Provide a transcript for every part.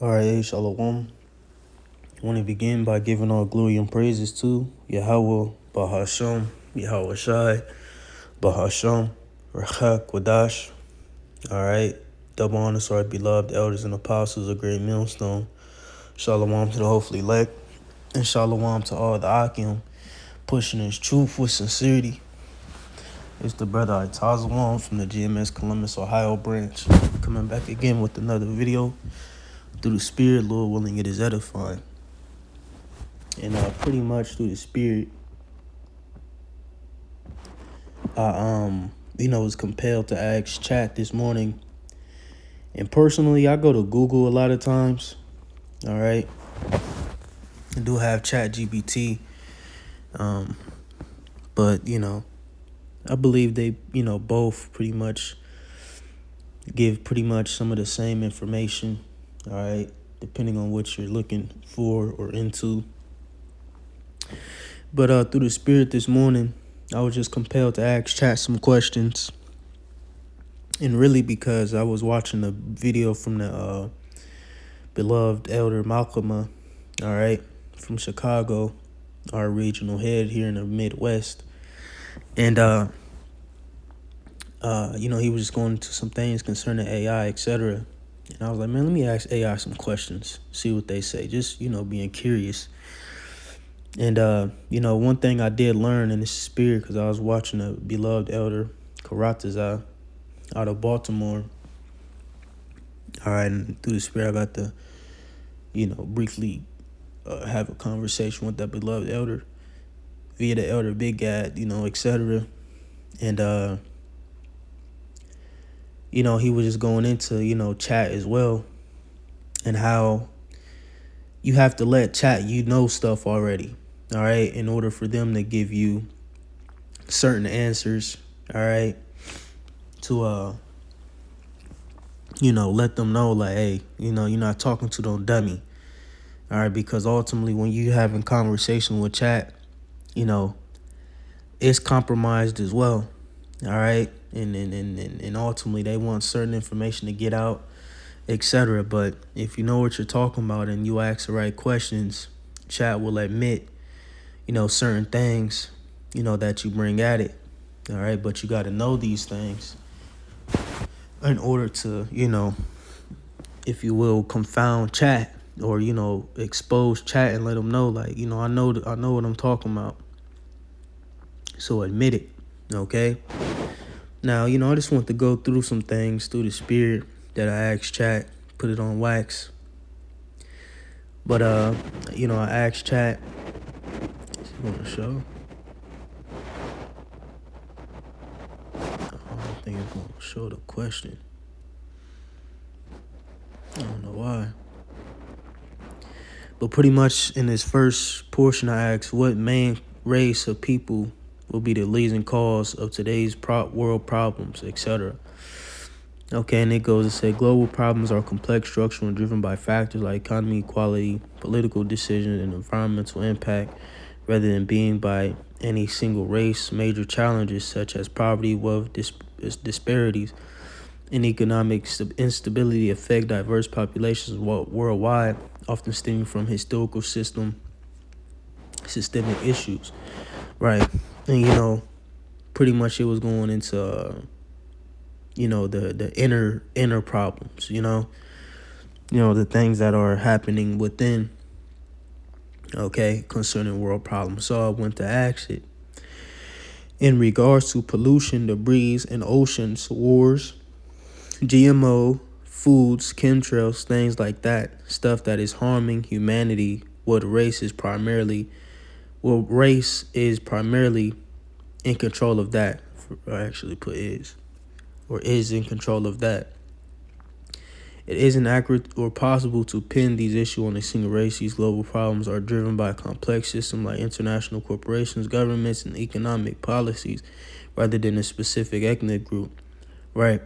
All right, hey, Shalom. I want to begin by giving all glory and praises to Yahweh, Bahasham, Yahweh Shai, Bahasham, Rachak, Wadash. All right, double honors to our beloved elders and apostles of Great Millstone. Shalom to the hopefully elect, and Shalom to all the Akim, pushing his truth with sincerity. It's the brother Itazalon from the GMS Columbus, Ohio branch, coming back again with another video. Through the Spirit, Lord willing, it is edifying. And pretty much through the Spirit, I was compelled to ask chat this morning. And personally, I go to Google a lot of times. All right. I do have chat GPT. But I believe they, both pretty much give pretty much some of the same information. All right. Depending on what you're looking for or into. But through the Spirit this morning, I was just compelled to ask chat some questions. And really because I was watching a video from the beloved elder Malcolm, all right, from Chicago, our regional head here in the Midwest. And, he was just going into some things concerning AI, etc. And I was like, man, let me ask AI some questions, see what they say, just, being curious. And, one thing I did learn in the Spirit, because I was watching a beloved elder, Karataza, out of Baltimore. All right, and through the Spirit, I got to, briefly have a conversation with that beloved elder via the elder Big Gad, etc. And, he was just going into, chat as well, and how you have to let chat, stuff already, all right, in order for them to give you certain answers, all right, to, let them know, like, hey, you're not talking to no dummy, all right, because ultimately when you having conversation with chat, it's compromised as well, all right, and ultimately they want certain information to get out, etc. But if you know what you're talking about and you ask the right questions, chat will admit, certain things, that you bring at it, all right, but you got to know these things in order to, if you will, confound chat or, expose chat and let them know, like, I know what I'm talking about. So admit it, okay? Now, I just want to go through some things through the Spirit that I asked chat, put it on wax. But, I asked chat, is he on the show? I don't think it's going to show the question. I don't know why. But pretty much in this first portion, I asked what main race of people will be the leading cause of today's world problems, etc. Okay, and it goes to say global problems are complex, structural, and driven by factors like economy, equality, political decisions, and environmental impact, rather than being by any single race. Major challenges such as poverty, wealth disparities, and economic instability affect diverse populations worldwide, often stemming from historical systemic issues. Right. And, pretty much it was going into, the inner problems, the things that are happening within, okay, concerning world problems. So I went to ask it in regards to pollution, debris, and oceans, wars, GMO, foods, chemtrails, things like that, stuff that is harming humanity, what race is primarily in control of that, or actually put is in control of that. It isn't accurate or possible to pin these issues on a single race. These global problems are driven by a complex system like international corporations, governments, and economic policies, rather than a specific ethnic group, right?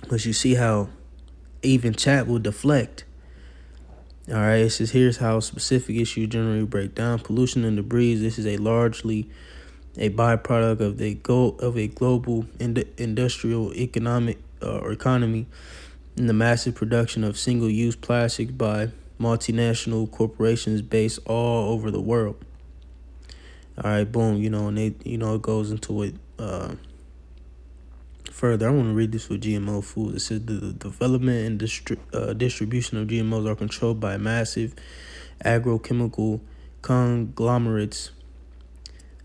Because you see how even chat will deflect. All right, it says here's how specific issues generally break down. Pollution and debris. This is largely a byproduct of a global industrial economy and the massive production of single-use plastics by multinational corporations based all over the world. All right, boom. And it goes into it further. I want to read this with GMO foods. It says the development and distribution of GMOs are controlled by massive agrochemical conglomerates.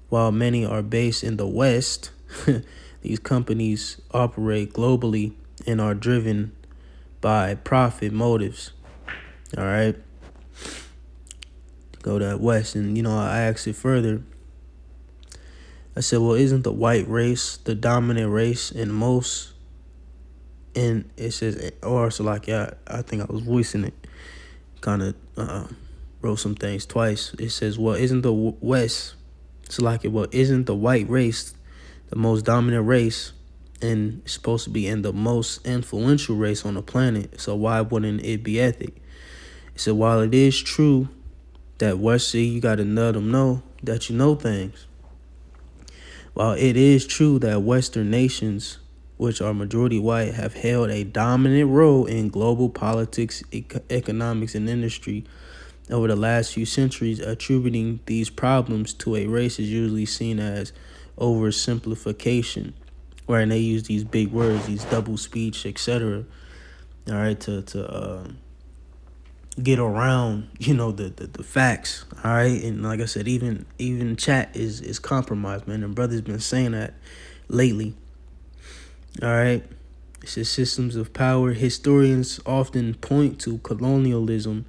While many are based in the West, these companies operate globally and are driven by profit motives. All right. Go to that West. And, I asked it further. I said, well, isn't the white race the dominant race in most? And it says, or so like, yeah, I think I was voicing it. Kind of wrote some things twice. It says, well, isn't the West? So like, well, isn't the white race the most dominant race and supposed to be in the most influential race on the planet? So why wouldn't it be ethic? So while it is true that you got to let them know that you know things. While it is true that Western nations, which are majority white, have held a dominant role in global politics, economics, and industry over the last few centuries, attributing these problems to a race is usually seen as oversimplification, right? And they use these big words, these double speech, etc. All right, to get around, the facts. All right, and like I said, even chat is compromised, man. And brothers been saying that lately. All right. It says systems of power. Historians often point to colonialism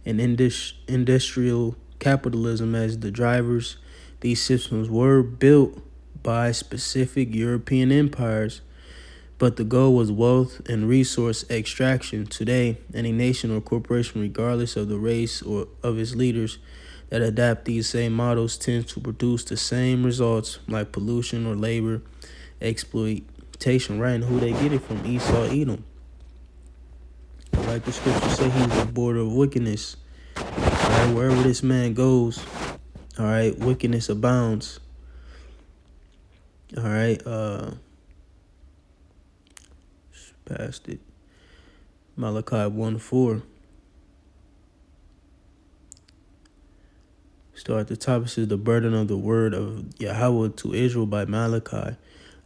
and industrial capitalism as the drivers. These systems were built by specific European empires, but the goal was wealth and resource extraction. Today, any nation or corporation, regardless of the race or of its leaders, that adapt these same models tends to produce the same results, like pollution or labor exploitation, right? And who they get it from? Esau, Edom. Like the scripture say, he's the border of wickedness. All right, wherever this man goes, all right, wickedness abounds. All right, past it. Malachi 1:4. Start at the top. It says the burden of the word of Yahweh to Israel by Malachi.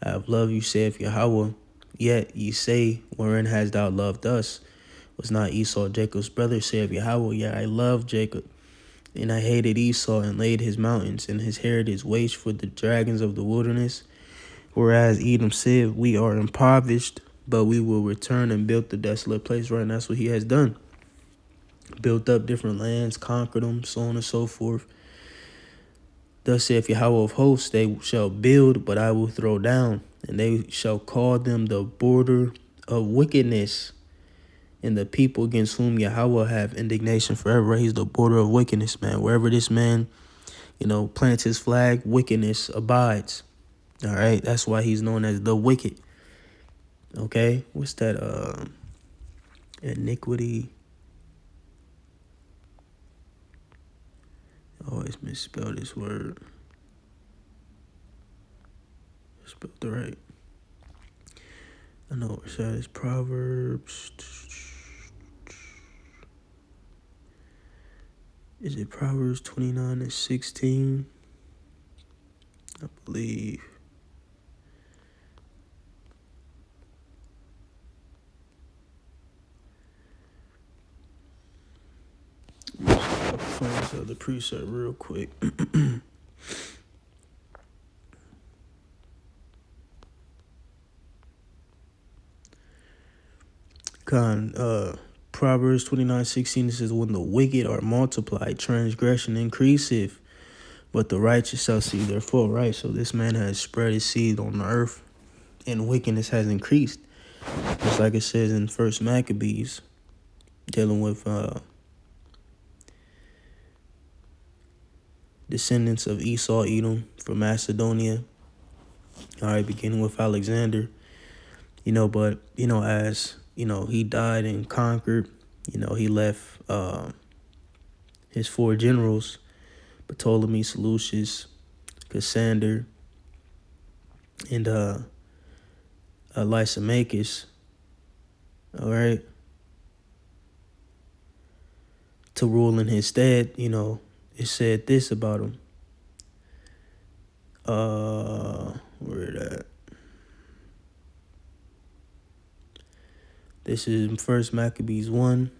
I have loved you, saith Yahweh. Yet ye say, wherein hast thou loved us? Was not Esau Jacob's brother, saith Yahweh? Yeah, I loved Jacob, and I hated Esau, and laid his mountains and his heritage waste for the dragons of the wilderness. Whereas Edom said, we are impoverished, but we will return and build the desolate place. Right, and that's what he has done. Built up different lands, conquered them, so on and so forth. Thus saith Yahweh of hosts, they shall build, but I will throw down, and they shall call them the border of wickedness, and the people against whom Yahweh have indignation forever. He's the border of wickedness, man. Wherever this man, plants his flag, wickedness abides. All right, that's why he's known as the wicked. Okay, what's that? Iniquity. I always misspell this word. Spelled it right. I know what's that is. Proverbs. Is it Proverbs 29:16? I believe. I'll find this other precept real quick. Proverbs 29:16 says, when the wicked are multiplied, transgression increaseth, but the righteous shall see their fall. Right, so this man has spread his seed on the earth, and wickedness has increased. Just like it says in First Maccabees, dealing with descendants of Esau, Edom, from Macedonia. All right, beginning with Alexander. But as he died and conquered. He left his four generals, Ptolemy, Seleucus, Cassander, and Lysimachus. all right, to rule in his stead. It said this about him. Where it at? This is First Maccabees 1.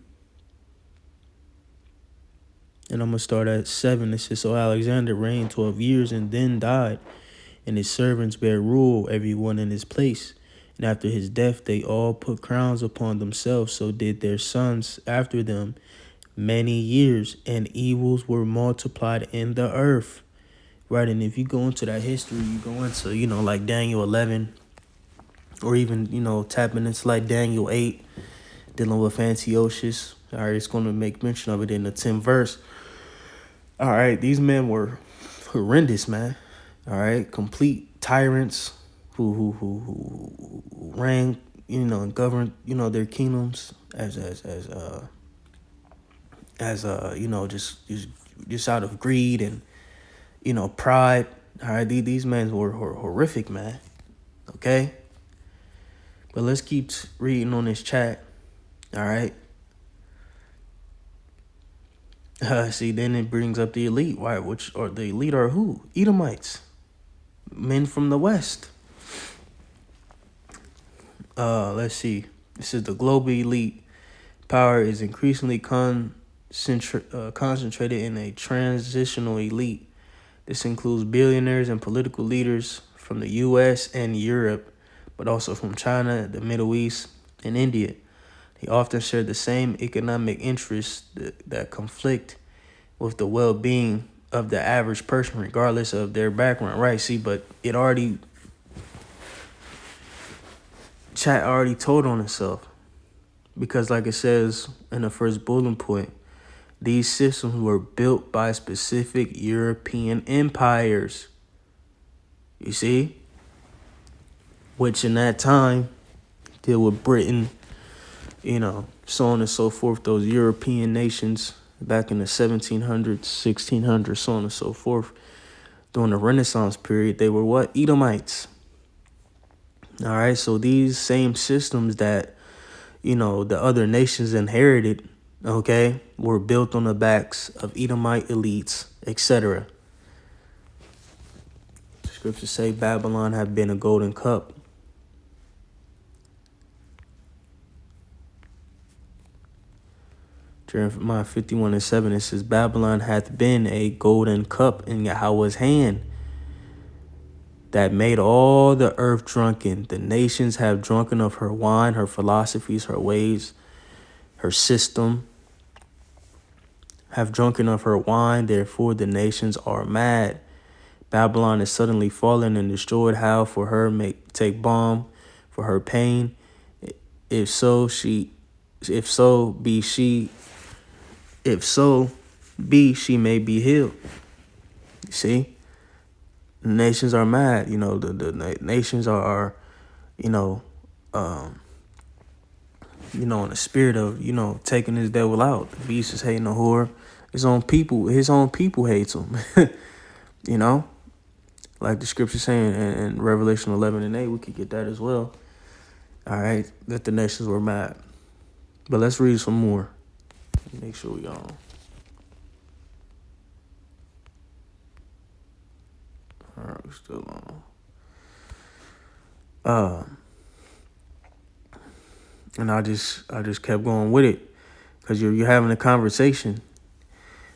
And I'm going to start at 7. It says, So Alexander reigned 12 years and then died, and his servants bare rule, everyone in his place. And after his death, they all put crowns upon themselves. So did their sons after them many years, and evils were multiplied in the earth. Right, and if you go into that history, you go into, like Daniel 11, or even, tapping into like Daniel 8, dealing with Antiochus. All right, it's going to make mention of it in the 10th verse. All right, these men were horrendous, man. All right, complete tyrants who ran, and governed, their kingdoms as just out of greed and pride. All right, these men were horrific, man. Okay, but let's keep reading on this chat. All right. See, then it brings up the elite. Why? The elite are who? Edomites, men from the West. Let's see. This is the global elite. Power is increasingly concentrated in a transitional elite. This includes billionaires and political leaders from the U.S. and Europe, but also from China, the Middle East, and India. They often share the same economic interests that conflict with the well-being of the average person, regardless of their background, right? See, but chat already told on itself, because like it says in the first bullet point, these systems were built by specific European empires. You see, which in that time deal with Britain, so on and so forth. Those European nations back in the 1700s, 1600s, so on and so forth. During the Renaissance period, they were what? Edomites. All right, so these same systems that, the other nations inherited, okay, were built on the backs of Edomite elites, etc. The scriptures say Babylon had been a golden cup. Jeremiah 51:7, it says, Babylon hath been a golden cup in Yahweh's hand, that made all the earth drunken. The nations have drunken of her wine, her philosophies, her ways, her system have drunken of her wine. Therefore the nations are mad. Babylon is suddenly fallen and destroyed. How for her take balm for her pain? If so be she may be healed. You see? The nations are mad. The nations are in the spirit of, taking this devil out. The beast is hating the whore. His own people hates him. Like the scripture saying in Revelation 11:8, we could get that as well. All right, that the nations were mad. But let's read some more. Make sure we on. All right, we're still on. And I just kept going with it, because you're having a conversation.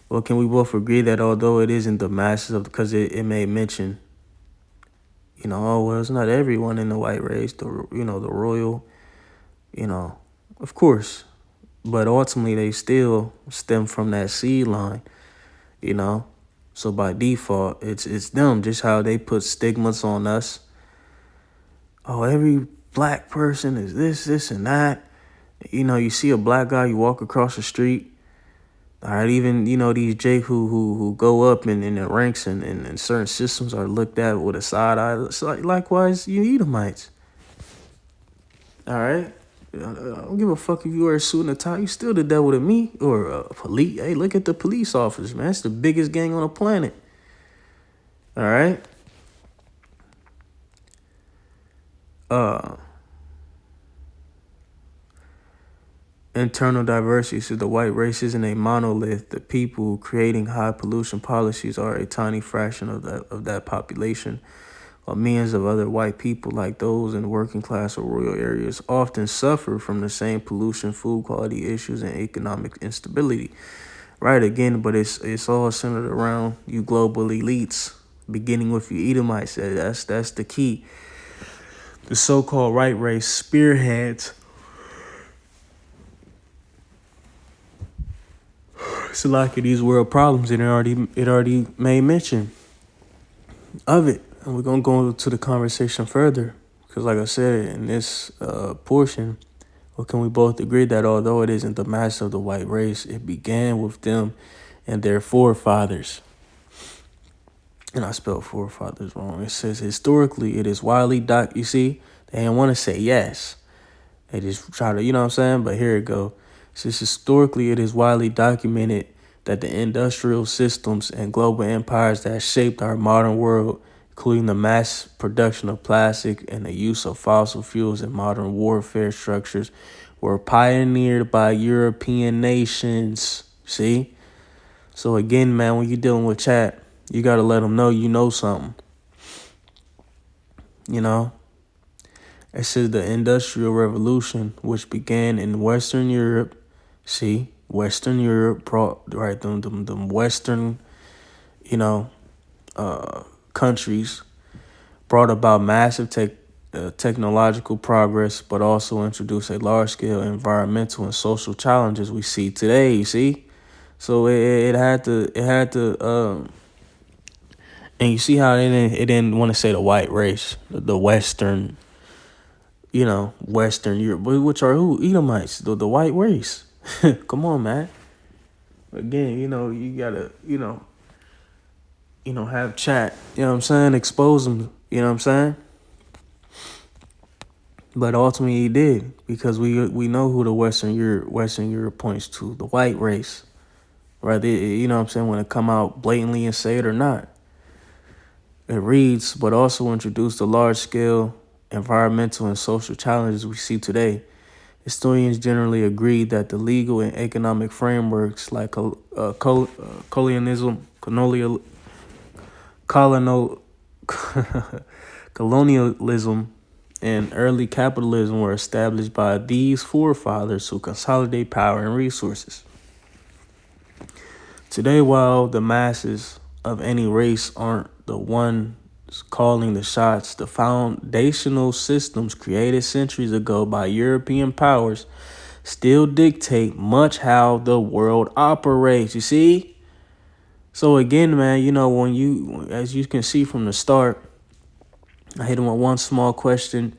Well, can we both agree that although it isn't the masses because it may mention, it's not everyone in the white race, the royal, of course, but ultimately they still stem from that seed line, So by default, it's them, just how they put stigmas on us. Oh, every black person is this, and that. You see a black guy, you walk across the street. All right, even, these Jake who go up in the ranks and certain systems are looked at with a side eye. So likewise, you Edomites. All right? I don't give a fuck if you wear a suit and a tie. You still the devil to me or a police. Hey, look at the police officers, man. It's the biggest gang on the planet. All right? internal diversity. So the white race isn't a monolith. The people creating high pollution policies are a tiny fraction of that population. While millions of other white people, like those in working class or rural areas, often suffer from the same pollution, food quality issues, and economic instability. Right, again, but it's all centered around you global elites, beginning with you Edomites. That's the key. The so-called right race spearheads. So like these world problems, and it already made mention of it, and we're gonna go into the conversation further, because like I said in this portion, well, can we both agree that although it isn't the mass of the white race, it began with them and their forefathers. And I spelled forefathers wrong. It says historically it is widely you see, they didn't want to say yes. They just try to, you know what I'm saying? But here it go. It says historically it is widely documented that the industrial systems and global empires that shaped our modern world, including the mass production of plastic and the use of fossil fuels in modern warfare structures, were pioneered by European nations. See? So again, man, when you're dealing with chat, you got to let them know you know something. You know? It says the Industrial Revolution, which began in Western Europe. See? Western Europe, right? Them Western, countries brought about massive technological progress, but also introduced a large-scale environmental and social challenges we see today. You see? So it had to and you see how it didn't want to say the white race, the Western, Western Europe, which are who? Edomites, the white race. Come on, man. Again, you gotta, have chat. You know what I'm saying? Expose them. You know what I'm saying? But ultimately, he did, because we know who the Western Europe points to, the white race, right? You know what I'm saying? When it come out blatantly and say it or not. It reads, but also introduced the large-scale environmental and social challenges we see today. Historians generally agree that the legal and economic frameworks like colonialism, colonialism, and early capitalism were established by these forefathers to consolidate power and resources. Today, while the masses of any race aren't the ones calling the shots, the foundational systems created centuries ago by European powers still dictate much how the world operates. You see? So again, man, as you can see from the start, I hit him with one small question.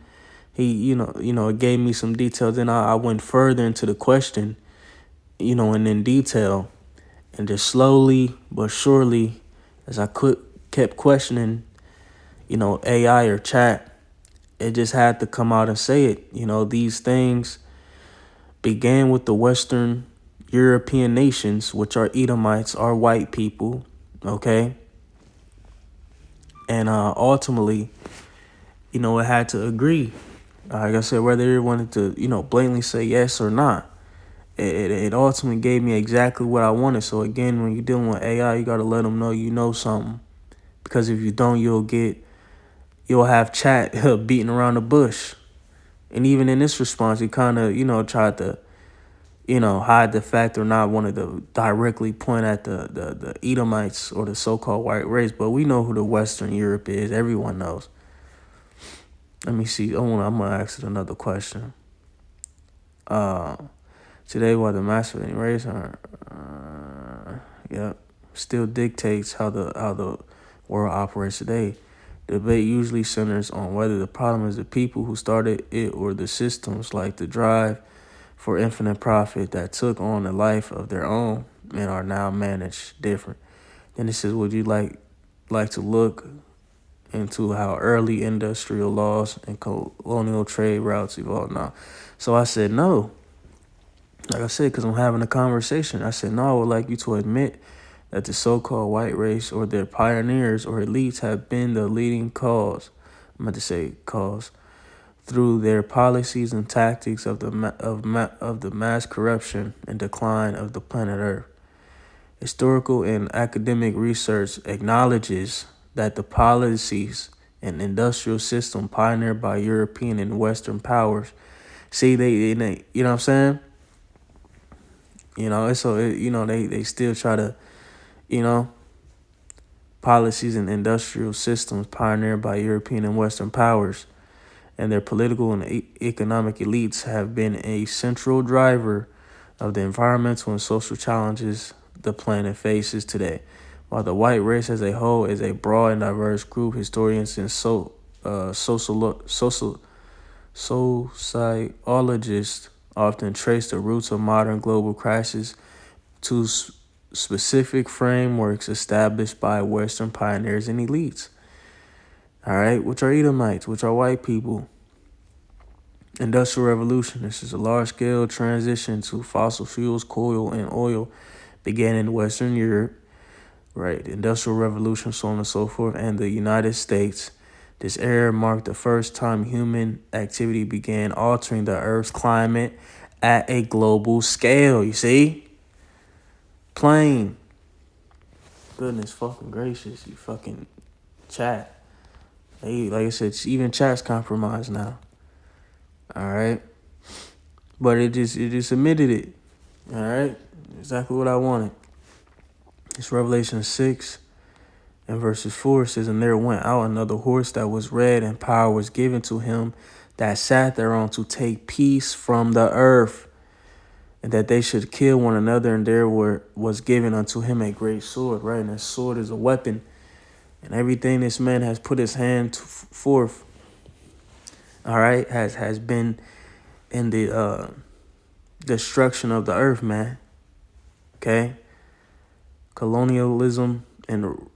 He, it gave me some details. Then I went further into the question, and in detail. And just slowly but surely, as I kept questioning, AI or chat, it just had to come out and say it. These things began with the Western European nations, which are Edomites, are white people, okay? And ultimately, it had to agree. Like I said, whether it wanted to, blatantly say yes or not. It ultimately gave me exactly what I wanted. So again, when you're dealing with AI, you got to let them know you know something. Because if you don't, you'll have chat beating around the bush. And even in this response, he kind of, tried to, hide the fact or not wanted to directly point at the Edomites or the so-called white race. But we know who the Western Europe is. Everyone knows. Let me see. I'm going to ask it another question. Today, while the master of any race still dictates how the world operates today, debate usually centers on whether the problem is the people who started it or the systems like the drive for infinite profit that took on a life of their own and are now managed different. Then it says, would you like to look into how early industrial laws and colonial trade routes evolved now? So I said no. Like I said, because I'm having a conversation. I said, no, I would like you to admit that the so-called white race or their pioneers or elites have been the leading cause. I'm about to say cause through their policies and tactics of the mass corruption and decline of the planet Earth. Historical and academic research acknowledges that the policies and industrial system pioneered by European and Western powers, see, they you know what I'm saying? They still try to, you know, policies and industrial systems pioneered by European and Western powers and their political and economic elites have been a central driver of the environmental and social challenges the planet faces today. While the white race as a whole is a broad and diverse group, historians and sociologists often trace the roots of modern global crisis to specific frameworks established by Western pioneers and elites. All right, which are Edomites, which are white people. Industrial Revolution. This is a large-scale transition to fossil fuels, coal, and oil began in Western Europe, right? The Industrial Revolution, so on and so forth, and the United States. This era marked the first time human activity began altering the Earth's climate at a global scale. You see? Plain. Goodness fucking gracious, you fucking chat. Hey, like I said, even chat's compromised now. All right. But it just admitted it. All right. Exactly what I wanted. It's Revelation 6 and verses 4 says, and there went out another horse that was red, and power was given to him that sat thereon to take peace from the earth, and that they should kill one another, and there was given unto him a great sword, right? And that sword is a weapon. And everything this man has put his hand forth, all right, has been in the destruction of the earth, man. Okay? Colonialism and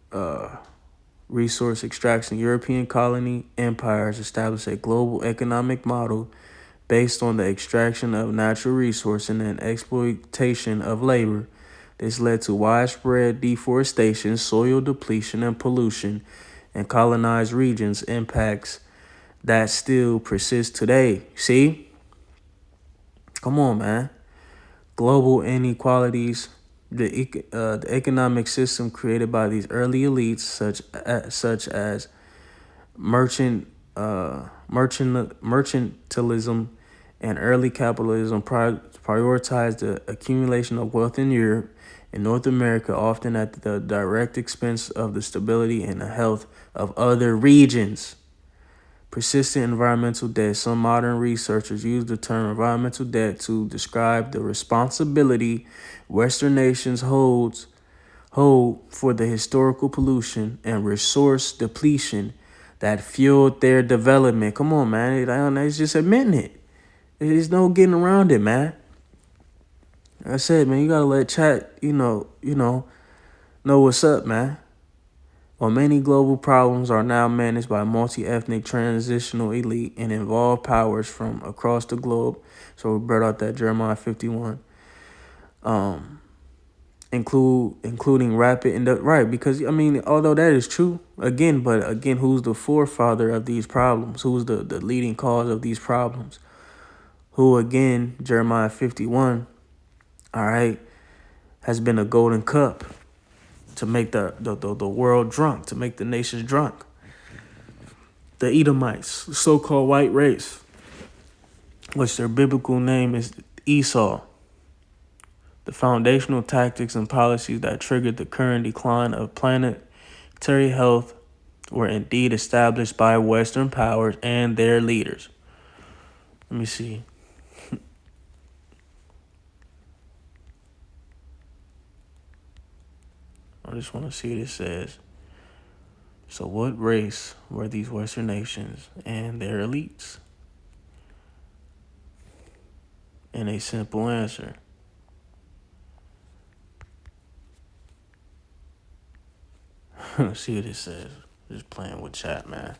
resource extraction. European colony empires established a global economic model based on the extraction of natural resources and exploitation of labor. This led to widespread deforestation, soil depletion, and pollution in colonized regions, impacts that still persist today. See? Come on, man. Global inequalities, the economic system created by these early elites, such as mercantilism and early capitalism, prioritized the accumulation of wealth in Europe and North America, often at the direct expense of the stability and the health of other regions. Persistent environmental debt. Some modern researchers use the term environmental debt to describe the responsibility Western nations hold for the historical pollution and resource depletion that fueled their development. Come on, man. It's just admitting it. There's no getting around it, man. Like I said, man, you gotta let chat, know what's up, man. While many global problems are now managed by multi-ethnic transitional elite and involve powers from across the globe. So we brought out that Jeremiah 51. Including rapid right, because although that is true, again, who's the forefather of these problems? Who's the leading cause of these problems? Who, again, Jeremiah 51, all right, has been a golden cup to make the world drunk, to make the nations drunk. The Edomites, so-called white race, which their biblical name is Esau. The foundational tactics and policies that triggered the current decline of planetary health were indeed established by Western powers and their leaders. Let me see. I just want to see what it says. So what race were these Western nations and their elites? And a simple answer. Let's see what it says. Just playing with chat, man.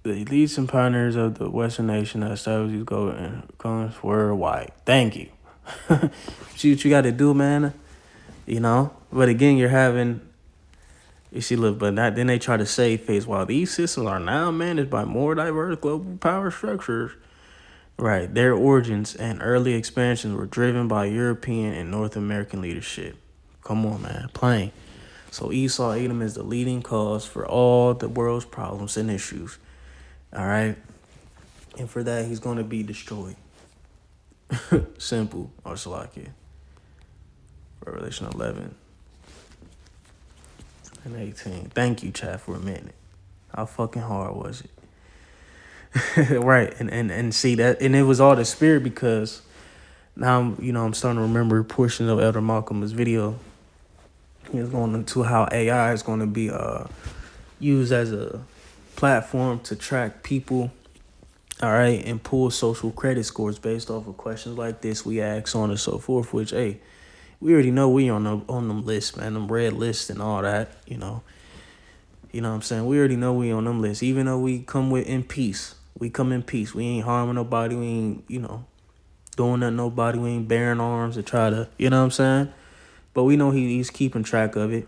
The elites and pioneers of the Western nation that established these golden colonies were white. Thank you. See what you got to do, man. But again, you're having, You see, look, but then they try to save face. While these systems are now managed by more diverse global power structures, right, their origins and early expansions were driven by European and North American leadership. Come on, man, plain. So Esau Edom is the leading cause for all the world's problems and issues. All right, and for that he's going to be destroyed. Simple, or Salakia. Revelation 11 and 18. Thank you, chat, for a minute. How fucking hard was it? Right, and see that, and it was all the spirit, because now I'm starting to remember portions of Elder Malcolm's video. He was going into how AI is going to be used as a platform to track people, all right, and pull social credit scores based off of questions like this we ask, so on and so forth. Which, hey, we already know we on them lists, man, them red lists and all that. You know what I'm saying? We already know we on them lists, even though we come in peace. We come in peace. We ain't harming nobody. We ain't doing nothing to nobody. We ain't bearing arms to try to, you know what I'm saying? But we know he's keeping track of it.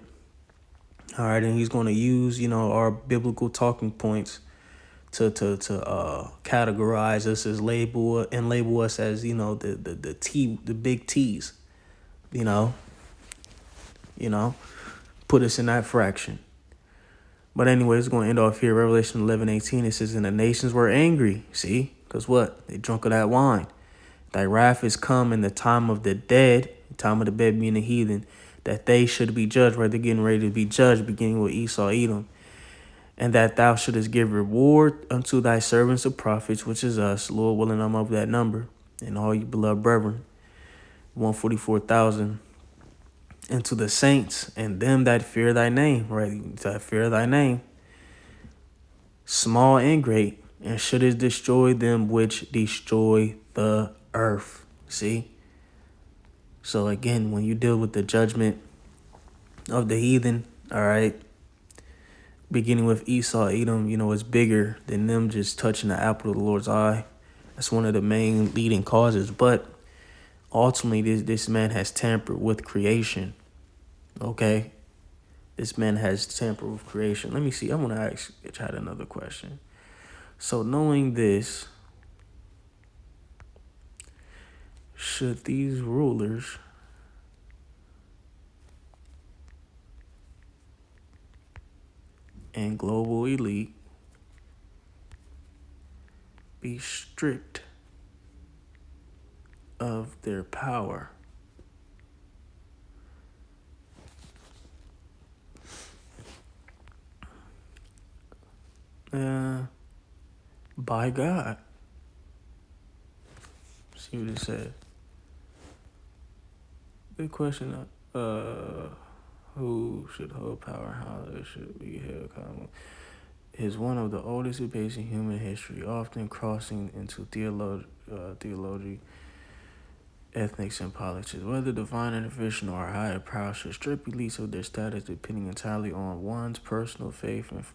All right, and he's going to use, our biblical talking points to categorize us as label us as, the big T's, put us in that fraction. But anyway, it's going to end off here. Revelation 11:18, it says, and the nations were angry. See? Because what? They drunk of that wine. Thy wrath is come in the time of the dead, the time of the dead being the heathen, that they should be judged, right? They're getting ready to be judged, beginning with Esau, Edom. And that thou shouldest give reward unto thy servants the prophets, which is us, Lord willing, I'm of that number, and all you beloved brethren, 144,000, and to the saints and them that fear thy name, right? That fear thy name, small and great, and shouldest destroy them which destroy the earth. See? So again, when you deal with the judgment of the heathen, all right, beginning with Esau, Edom, it's bigger than them just touching the apple of the Lord's eye. That's one of the main leading causes. But ultimately, this man has tampered with creation. Okay? This man has tampered with creation. Let me see. I'm going to ask Chad another question. So knowing this, should these rulers and global elite be stripped of their power? By God. See what it says. Good question. Who should hold power? How it should be held accountable is one of the oldest debates in human history, often crossing into theology, ethics, and politics. Whether divine intervention or higher power should strip elites of their status depending entirely on one's personal faith and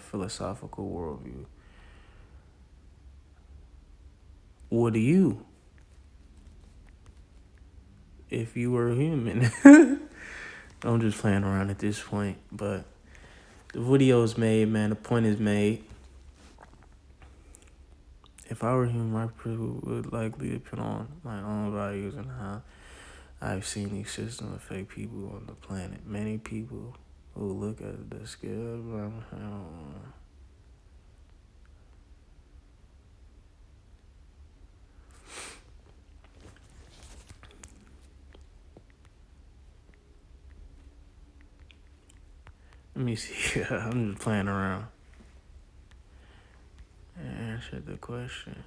philosophical worldview. Would you, if you were a human? I'm just playing around at this point, but the video is made, man. The point is made. If I were human, my approval would likely depend on my own values and how I've seen these systems affect people on the planet. Many people who look at the scale of let me see. I'm just playing around. Answer the question.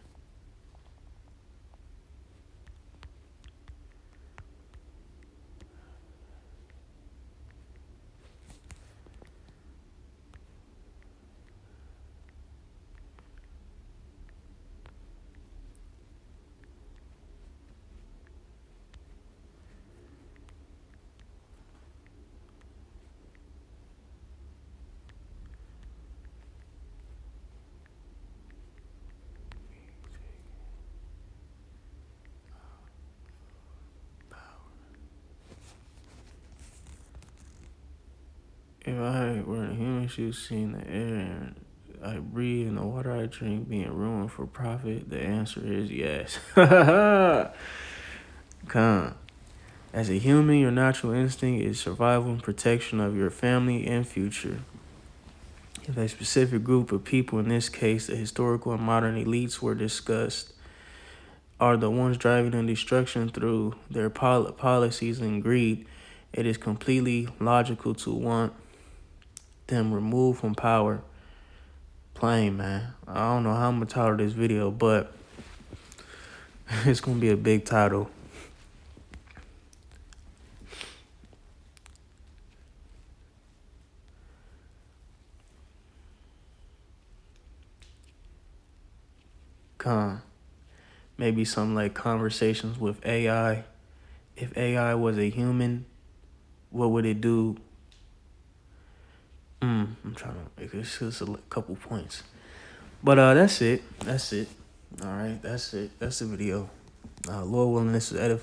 If I were in a human shoes, seeing the air I breathe and the water I drink being ruined for profit, the answer is yes. Con. As a human, your natural instinct is survival and protection of your family and future. If a specific group of people, in this case the historical and modern elites, were discussed, are the ones driving the destruction through their policies and greed, it is completely logical to want them removed from power. Plain, man. I don't know how I'm gonna title this video, but it's gonna be a big title. Maybe something like conversations with AI. If AI was a human, what would it do? I'm trying to make this just a couple points. But that's it. All right, that's it. That's the video. Lord willing, this is edifying.